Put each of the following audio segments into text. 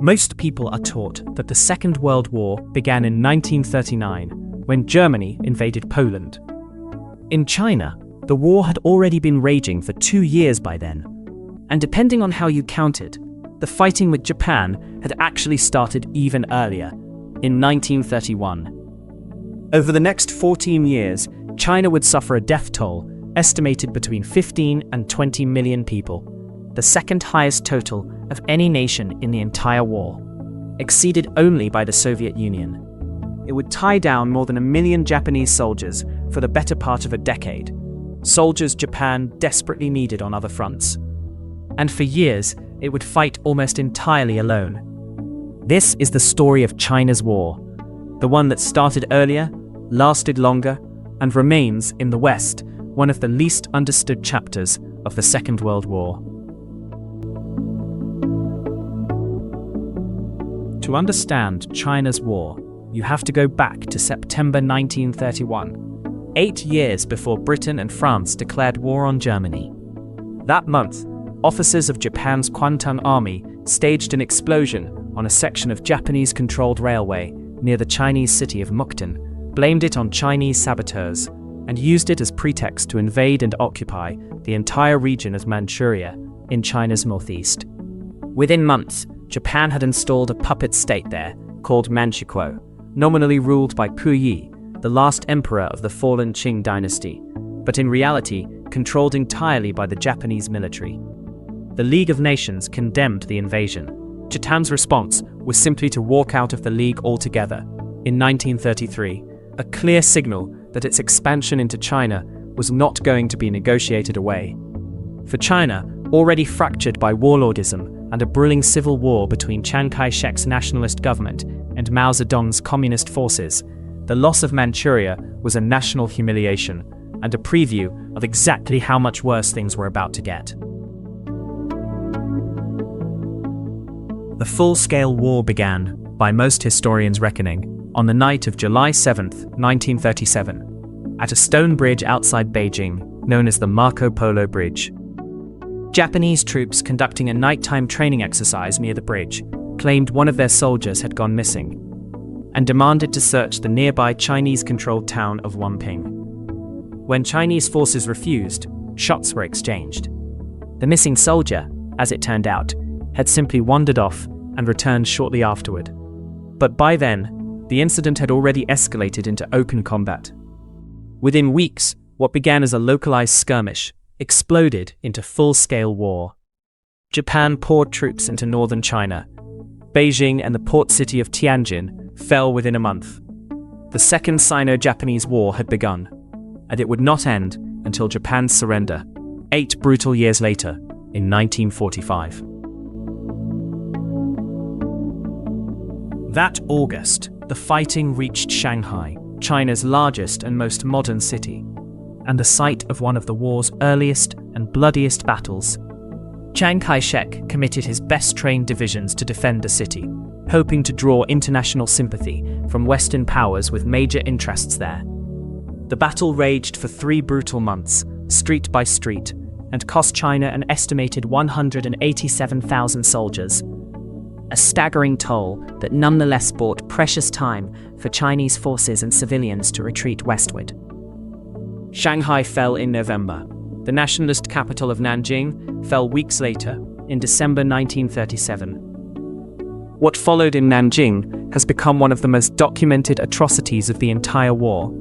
Most people are taught that the Second World War began in 1939, when Germany invaded Poland. In China, the war had already been raging for 2 years by then, and depending on how you counted, the fighting with Japan had actually started even earlier, in 1931. Over the next 14 years, China would suffer a death toll estimated between 15 and 20 million people, the second highest total of any nation in the entire war, exceeded only by the Soviet Union. It would tie down more than 1 million Japanese soldiers for the better part of a decade, soldiers Japan desperately needed on other fronts. And for years, it would fight almost entirely alone. This is the story of China's war, the one that started earlier, lasted longer, and remains, in the West, one of the least understood chapters of the Second World War. To understand China's war, you have to go back to September 1931, 8 years before Britain and France declared war on Germany. That month, officers of Japan's Kwantung Army staged an explosion on a section of Japanese-controlled railway near the Chinese city of Mukden, blamed it on Chinese saboteurs, and used it as pretext to invade and occupy the entire region of Manchuria in China's northeast. Within months, Japan had installed a puppet state there called Manchukuo, nominally ruled by Puyi, the last emperor of the fallen Qing dynasty, but in reality controlled entirely by the Japanese military. The League of Nations condemned the invasion. Japan's response was simply to walk out of the League altogether. In 1933, a clear signal that its expansion into China was not going to be negotiated away. For China, already fractured by warlordism and a brewing civil war between Chiang Kai-shek's nationalist government and Mao Zedong's communist forces, the loss of Manchuria was a national humiliation and a preview of exactly how much worse things were about to get. The full-scale war began, by most historians' reckoning, on the night of July 7, 1937, at a stone bridge outside Beijing known as the Marco Polo Bridge. Japanese troops conducting a nighttime training exercise near the bridge claimed one of their soldiers had gone missing and demanded to search the nearby Chinese-controlled town of Humping. When Chinese forces refused, shots were exchanged. The missing soldier, as it turned out, had simply wandered off and returned shortly afterward. But by then, the incident had already escalated into open combat. Within weeks, what began as a localized skirmish exploded into full-scale war. Japan poured troops into northern China. Beijing and the port city of Tianjin fell within a month. The Second Sino-Japanese War had begun, and it would not end until Japan's surrender, 8 brutal years later, in 1945. That August, the fighting reached Shanghai, China's largest and most modern city, and the site of one of the war's earliest and bloodiest battles. Chiang Kai-shek committed his best-trained divisions to defend the city, hoping to draw international sympathy from Western powers with major interests there. The battle raged for 3 brutal months, street by street, and cost China an estimated 187,000 soldiers. A staggering toll that nonetheless bought precious time for Chinese forces and civilians to retreat westward. Shanghai fell in November. The nationalist capital of Nanjing fell weeks later, in December 1937. What followed in Nanjing has become one of the most documented atrocities of the entire war.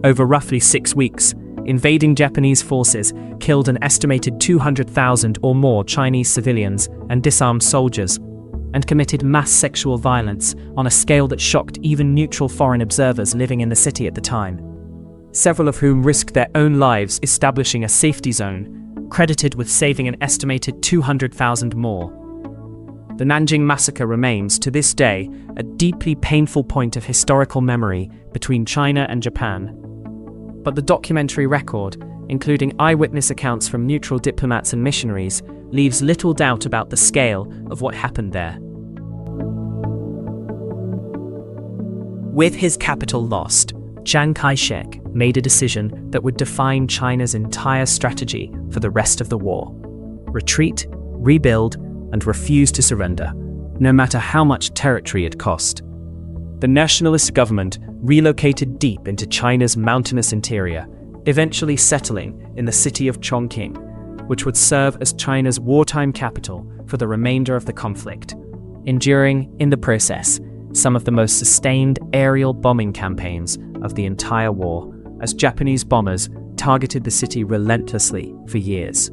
Over roughly 6 weeks, invading Japanese forces killed an estimated 200,000 or more Chinese civilians and disarmed soldiers, and committed mass sexual violence on a scale that shocked even neutral foreign observers living in the city at the time, several of whom risked their own lives establishing a safety zone, credited with saving an estimated 200,000 more. The Nanjing massacre remains, to this day, a deeply painful point of historical memory between China and Japan. But the documentary record, including eyewitness accounts from neutral diplomats and missionaries, leaves little doubt about the scale of what happened there. With his capital lost, Chiang Kai-shek made a decision that would define China's entire strategy for the rest of the war: retreat, rebuild, and refuse to surrender, no matter how much territory it cost. The nationalist government relocated deep into China's mountainous interior, eventually settling in the city of Chongqing, which would serve as China's wartime capital for the remainder of the conflict, enduring, in the process, some of the most sustained aerial bombing campaigns of the entire war, as Japanese bombers targeted the city relentlessly for years.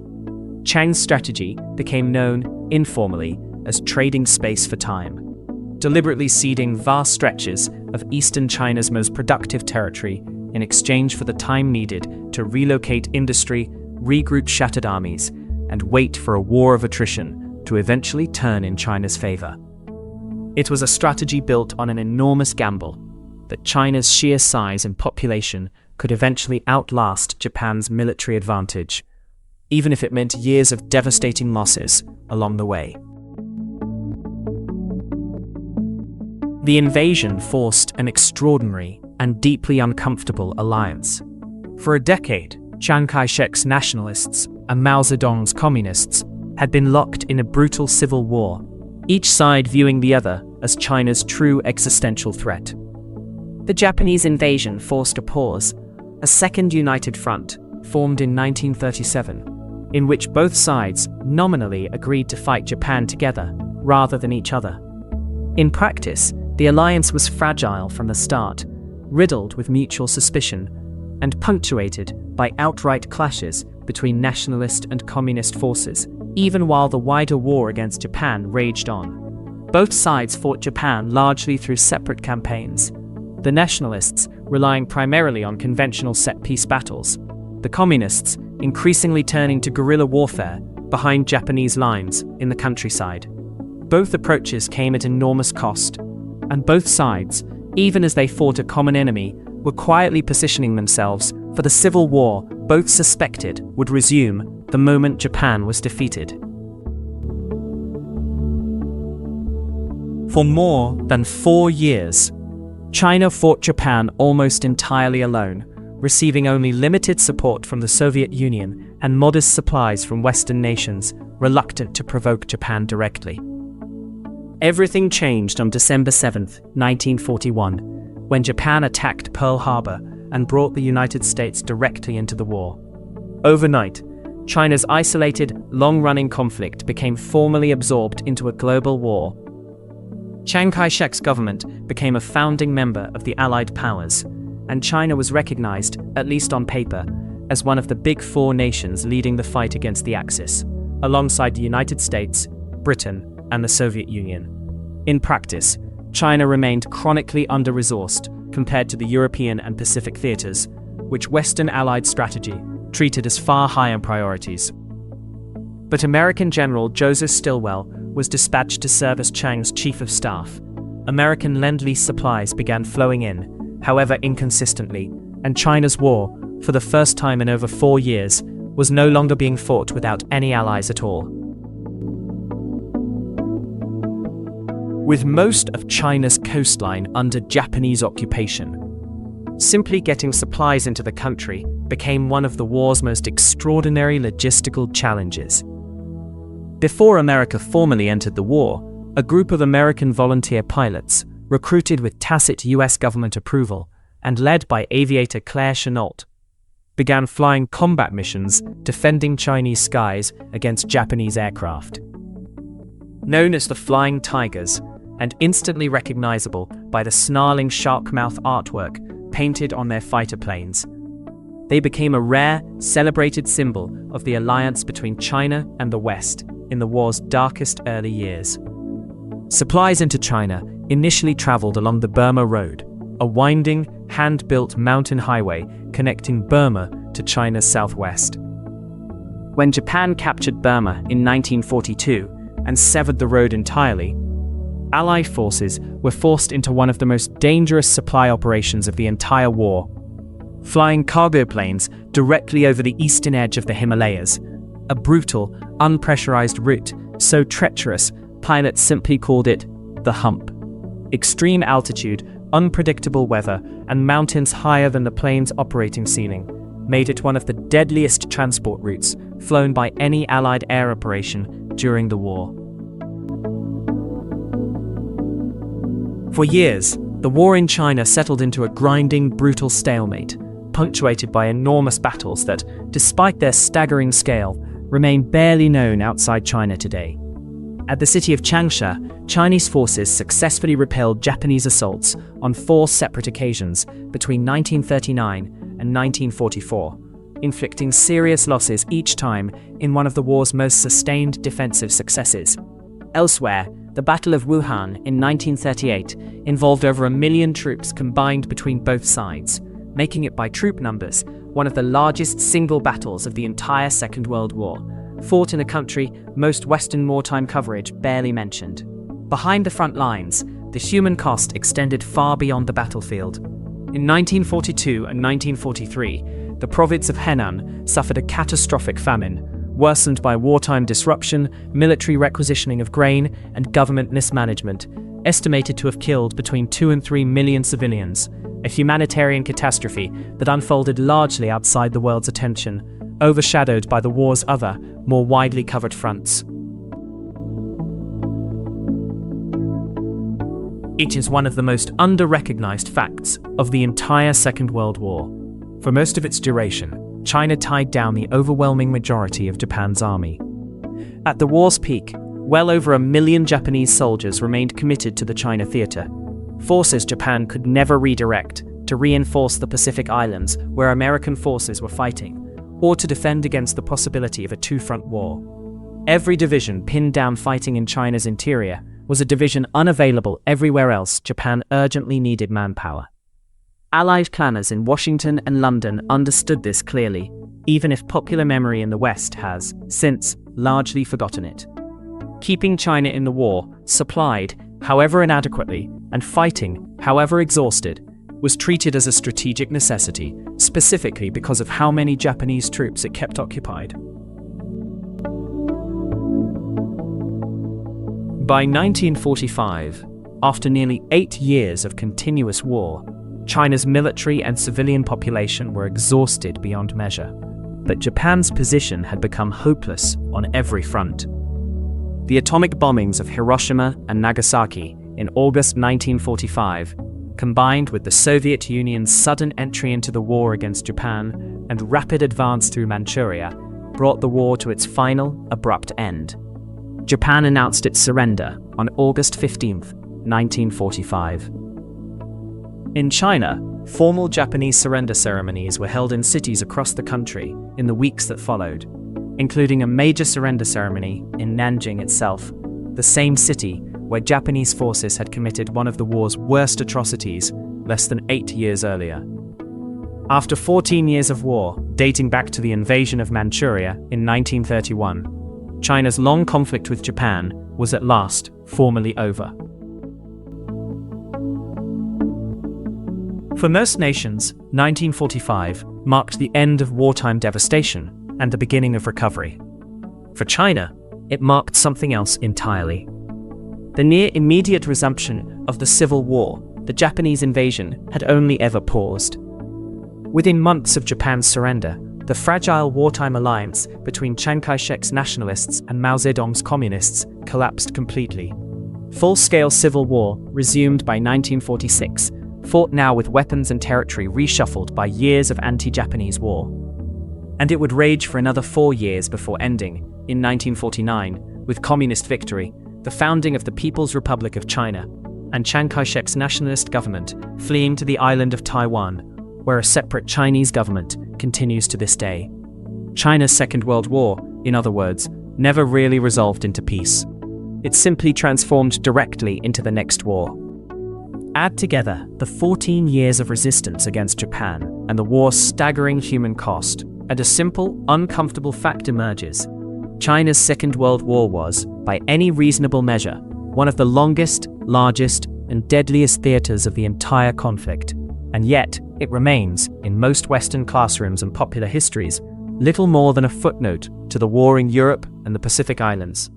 Chiang's strategy became known, informally, as trading space for time, deliberately ceding vast stretches of eastern China's most productive territory in exchange for the time needed to relocate industry, regroup shattered armies, and wait for a war of attrition to eventually turn in China's favor. It was a strategy built on an enormous gamble that China's sheer size and population could eventually outlast Japan's military advantage, even if it meant years of devastating losses along the way. The invasion forced an extraordinary and deeply uncomfortable alliance. For a decade, Chiang Kai-shek's nationalists and Mao Zedong's communists had been locked in a brutal civil war, each side viewing the other as China's true existential threat. The Japanese invasion forced a pause. A second united front formed in 1937, in which both sides nominally agreed to fight Japan together rather than each other. In practice, the alliance was fragile from the start, riddled with mutual suspicion, and punctuated by outright clashes between nationalist and communist forces, even while the wider war against Japan raged on. Both sides fought Japan largely through separate campaigns, the nationalists relying primarily on conventional set-piece battles, the communists increasingly turning to guerrilla warfare behind Japanese lines in the countryside. Both approaches came at enormous cost, and both sides, even as they fought a common enemy, were quietly positioning themselves for the civil war both suspected would resume the moment Japan was defeated. For more than 4 years, China fought Japan almost entirely alone, receiving only limited support from the Soviet Union and modest supplies from Western nations reluctant to provoke Japan directly. Everything changed on December 7, 1941, when Japan attacked Pearl Harbor and brought the United States directly into the war. Overnight, China's isolated, long-running conflict became formally absorbed into a global war. Chiang Kai-shek's government became a founding member of the Allied powers, and China was recognized, at least on paper, as one of the Big Four nations leading the fight against the Axis, alongside the United States, Britain, and the Soviet Union. In practice, China remained chronically under-resourced compared to the European and Pacific theaters, which Western Allied strategy treated as far higher priorities. But American General Joseph Stilwell was dispatched to serve as Chiang's chief of staff. American Lend-Lease supplies began flowing in, however inconsistently, and China's war, for the first time in over 4 years, was no longer being fought without any allies at all. With most of China's coastline under Japanese occupation, simply getting supplies into the country became one of the war's most extraordinary logistical challenges. Before America formally entered the war, a group of American volunteer pilots, recruited with tacit US government approval and led by aviator Claire Chennault, began flying combat missions defending Chinese skies against Japanese aircraft. Known as the Flying Tigers, and instantly recognizable by the snarling shark-mouth artwork painted on their fighter planes, they became a rare, celebrated symbol of the alliance between China and the West in the war's darkest early years. Supplies into China initially traveled along the Burma Road, a winding, hand-built mountain highway connecting Burma to China's southwest. When Japan captured Burma in 1942 and severed the road entirely, Allied forces were forced into one of the most dangerous supply operations of the entire war, flying cargo planes directly over the eastern edge of the Himalayas, a brutal, unpressurized route so treacherous pilots simply called it the Hump. Extreme altitude, unpredictable weather, and mountains higher than the plane's operating ceiling made it one of the deadliest transport routes flown by any Allied air operation during the war. For years, the war in China settled into a grinding, brutal stalemate, punctuated by enormous battles that, despite their staggering scale, remain barely known outside China today. At the city of Changsha, Chinese forces successfully repelled Japanese assaults on 4 separate occasions between 1939 and 1944, inflicting serious losses each time in one of the war's most sustained defensive successes. Elsewhere, the Battle of Wuhan in 1938 involved over 1 million troops combined between both sides, making it by troop numbers one of the largest single battles of the entire Second World War, fought in a country most Western wartime coverage barely mentioned. Behind the front lines, the human cost extended far beyond the battlefield. In 1942 and 1943, the province of Henan suffered a catastrophic famine, worsened by wartime disruption, military requisitioning of grain, and government mismanagement, estimated to have killed between 2 and 3 million civilians, a humanitarian catastrophe that unfolded largely outside the world's attention, overshadowed by the war's other, more widely covered fronts. It is one of the most under-recognized facts of the entire Second World War. For most of its duration, China tied down the overwhelming majority of Japan's army. At the war's peak, well over 1 million Japanese soldiers remained committed to the China theater, forces Japan could never redirect to reinforce the Pacific Islands where American forces were fighting, or to defend against the possibility of a two-front war. Every division pinned down fighting in China's interior was a division unavailable everywhere else Japan urgently needed manpower. Allied planners in Washington and London understood this clearly, even if popular memory in the West has, since, largely forgotten it. Keeping China in the war, supplied, however inadequately, and fighting, however exhausted, was treated as a strategic necessity, specifically because of how many Japanese troops it kept occupied. By 1945, after nearly 8 years of continuous war, China's military and civilian population were exhausted beyond measure, but Japan's position had become hopeless on every front. The atomic bombings of Hiroshima and Nagasaki in August 1945, combined with the Soviet Union's sudden entry into the war against Japan and rapid advance through Manchuria, brought the war to its final, abrupt end. Japan announced its surrender on August 15, 1945. In China, formal Japanese surrender ceremonies were held in cities across the country in the weeks that followed, including a major surrender ceremony in Nanjing itself, the same city where Japanese forces had committed one of the war's worst atrocities less than 8 years earlier. After 14 years of war, dating back to the invasion of Manchuria in 1931, China's long conflict with Japan was at last formally over. For most nations, 1945 marked the end of wartime devastation and the beginning of recovery. For China, it marked something else entirely. The near immediate resumption of the Civil War, the Japanese invasion, had only ever paused. Within months of Japan's surrender, the fragile wartime alliance between Chiang Kai-shek's nationalists and Mao Zedong's communists collapsed completely. Full-scale civil war resumed by 1946, fought now with weapons and territory reshuffled by years of anti-Japanese war. And it would rage for another 4 years before ending, in 1949, with communist victory, the founding of the People's Republic of China, and Chiang Kai-shek's nationalist government fleeing to the island of Taiwan, where a separate Chinese government continues to this day. China's Second World War, in other words, never really resolved into peace. It simply transformed directly into the next war. Add together the 14 years of resistance against Japan and the war's staggering human cost, and a simple, uncomfortable fact emerges. China's Second World War was, by any reasonable measure, one of the longest, largest, and deadliest theaters of the entire conflict. And yet, it remains, in most Western classrooms and popular histories, little more than a footnote to the war in Europe and the Pacific Islands.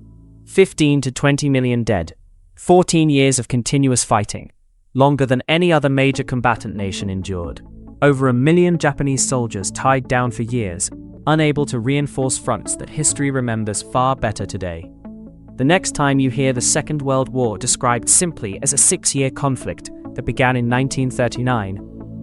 15 to 20 million dead, 14 years of continuous fighting, longer than any other major combatant nation endured. Over 1 million Japanese soldiers tied down for years, unable to reinforce fronts that history remembers far better today. The next time you hear the Second World War described simply as a 6-year conflict that began in 1939,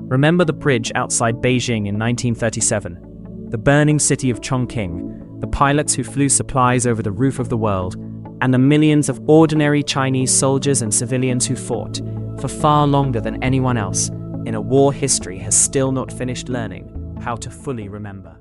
remember the bridge outside Beijing in 1937, the burning city of Chongqing, the pilots who flew supplies over the roof of the world, and the millions of ordinary Chinese soldiers and civilians who fought, for far longer than anyone else, in a war history has still not finished learning how to fully remember.